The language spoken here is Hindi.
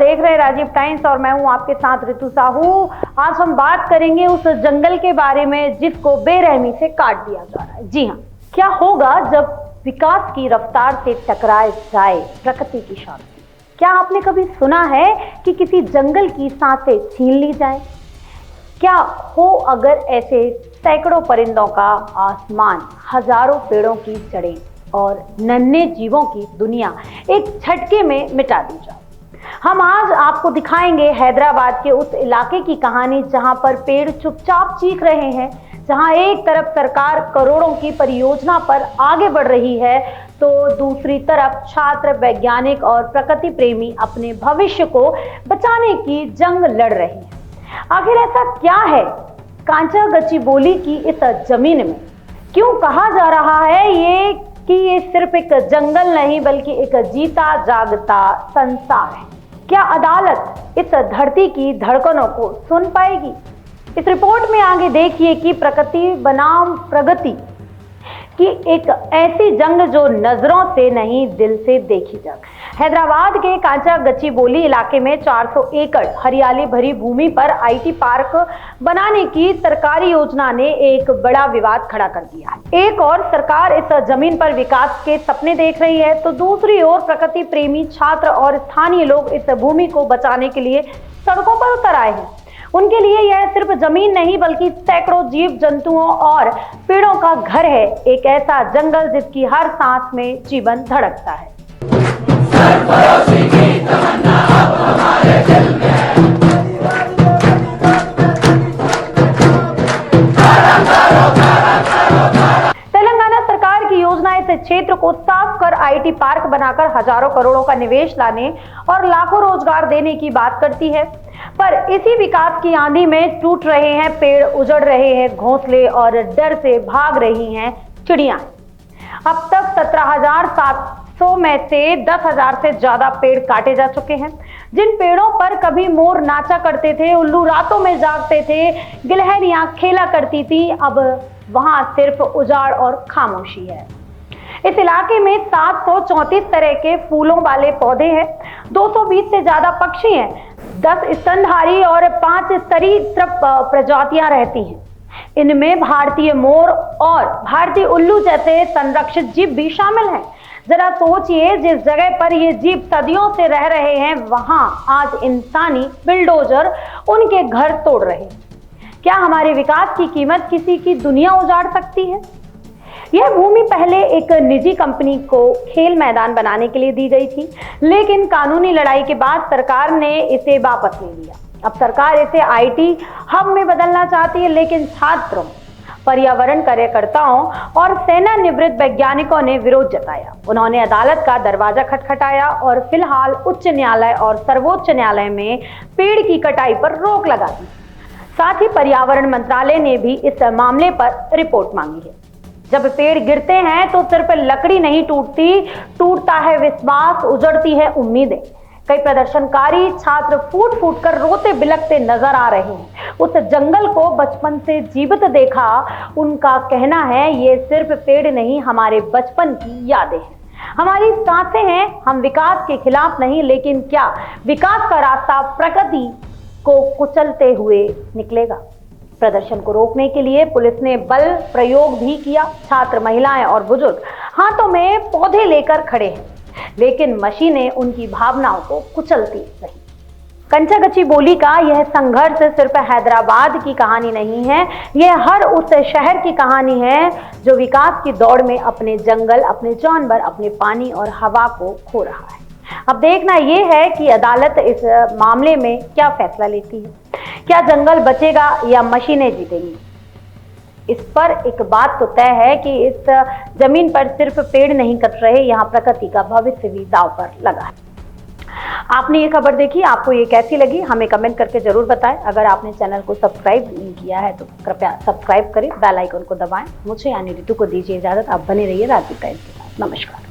देख रहे हैं राजीव टाइम्स और मैं हूं आपके साथ ऋतु साहू। आज हम बात करेंगे उस जंगल के बारे में जिसको बेरहमी से काट दिया जा रहा है। जी हाँ, क्या होगा जब विकास की रफ्तार से टकराए जाए प्रकृति की शांति। क्या आपने कभी सुना है कि किसी जंगल की सांसें छीन ली जाए? क्या हो अगर ऐसे सैकड़ों परिंदों का आसमान, हजारों पेड़ों की जड़ें और नन्हे जीवों की दुनिया एक झटके में मिटा दी जाए। हम आज आपको दिखाएंगे हैदराबाद के उस इलाके की कहानी जहां पर पेड़ चुपचाप चीख रहे हैं, जहां एक तरफ सरकार करोड़ों की परियोजना पर आगे बढ़ रही है तो दूसरी तरफ छात्र, वैज्ञानिक और प्रकृति प्रेमी अपने भविष्य को बचाने की जंग लड़ रहे हैं। आखिर ऐसा क्या है कांचा गच्चीबोली की इस जमीन में? क्यों कहा जा रहा है ये सिर्फ एक जंगल नहीं बल्कि एक जीता जागता संसार है? क्या अदालत इस धरती की धड़कनों को सुन पाएगी? इस रिपोर्ट में आगे देखिए कि प्रकृति बनाम प्रगति की एक ऐसी जंग जो नजरों से नहीं दिल से देखी जाए। हैदराबाद के कांचा गच्चीबोली इलाके में 400 एकड़ हरियाली भरी भूमि पर आईटी पार्क बनाने की सरकारी योजना ने एक बड़ा विवाद खड़ा कर दिया है। एक और सरकार इस जमीन पर विकास के सपने देख रही है तो दूसरी ओर प्रकृति प्रेमी छात्र और स्थानीय लोग इस भूमि को बचाने के लिए सड़कों पर उतर आए हैं। उनके लिए यह सिर्फ जमीन नहीं बल्कि सैकड़ों जीव जंतुओं और पेड़ों का घर है, एक ऐसा जंगल जिसकी हर सांस में जीवन धड़कता है। सरफरोशी की तमन्ना अब हमारे दिल में है। तेलंगाना सरकार की योजना इस क्षेत्र को साफ कर आईटी पार्क बनाकर हजारों करोड़ों का निवेश लाने और लाखों रोजगार देने की बात करती है, पर इसी विकास की आंधी में टूट रहे हैं पेड़, उजड़ रहे हैं घोंसले और डर से भाग रही हैं चिड़ियां। अब तक 17,700 में से 10,000 से ज्यादा पेड़ काटे जा चुके हैं। जिन पेड़ों पर कभी मोर नाचा करते थे, उल्लू रातों में जागते थे, गिलहरियां खेला करती थी, अब वहां सिर्फ उजाड़ और खामोशी है। इस इलाके में 734 तरह के फूलों वाले पौधे हैं, 220 से ज्यादा पक्षी हैं, 10 स्तनधारी और 5 सरीसृप प्रजातियां रहती हैं। इनमें भारतीय मोर और भारतीय उल्लू जैसे संरक्षित जीव भी शामिल हैं। जरा सोचिए, जिस जगह पर ये जीव सदियों से रह रहे हैं वहां आज इंसानी बिल्डोजर उनके घर तोड़ रहे हैं। क्या हमारे विकास की कीमत किसी की दुनिया उजाड़ सकती है? यह भूमि पहले एक निजी कंपनी को खेल मैदान बनाने के लिए दी गई थी, लेकिन कानूनी लड़ाई के बाद सरकार ने इसे वापस ले लिया। अब सरकार इसे आईटी हब में बदलना चाहती है, लेकिन छात्रों, पर्यावरण कार्यकर्ताओं और सेवानिवृत्त वैज्ञानिकों ने विरोध जताया। उन्होंने अदालत का दरवाजा खटखटाया और फिलहाल उच्च न्यायालय और सर्वोच्च न्यायालय में पेड़ की कटाई पर रोक लगा दी। साथ ही पर्यावरण मंत्रालय ने भी इस मामले पर रिपोर्ट मांगी है। जब पेड़ गिरते हैं तो सिर्फ लकड़ी नहीं टूटती, टूटता है विश्वास, उजड़ती है उम्मीदें। कई प्रदर्शनकारी छात्र फूट फूट कर रोते बिलखते नजर आ रहे हैं। उस जंगल को बचपन से जीवित देखा, उनका कहना है ये सिर्फ पेड़ नहीं, हमारे बचपन की यादें हैं, हमारी सांसें हैं। हम विकास के खिलाफ नहीं, लेकिन क्या विकास का रास्ता प्रकृति को कुचलते हुए निकलेगा? प्रदर्शन को रोकने के लिए पुलिस ने बल प्रयोग भी किया। छात्र, महिलाएं और बुजुर्ग हाथों में पौधे लेकर खड़े हैं, लेकिन मशीनें उनकी भावनाओं को कुचलती रही। कांचा गच्चीबोली का यह संघर्ष सिर्फ हैदराबाद की कहानी नहीं है, यह हर उस शहर की कहानी है जो विकास की दौड़ में अपने जंगल, अपने जानवर, अपने पानी और हवा को खो रहा है। अब देखना यह है कि अदालत इस मामले में क्या फैसला लेती है। क्या जंगल बचेगा या मशीनें जीतेंगी? इस पर एक बात तो तय है कि इस जमीन पर सिर्फ पेड़ नहीं कट रहे, यहाँ प्रकृति का भविष्य भी दांव पर लगा है। आपने ये खबर देखी, आपको ये कैसी लगी हमें कमेंट करके जरूर बताएं। अगर आपने चैनल को सब्सक्राइब नहीं किया है तो कृपया सब्सक्राइब करें, बेल आइकन को दबाएं। मुझे यानी ऋतु को दीजिए इजाजत। आप बने रहिए राजीव टाइम्स के साथ। नमस्कार।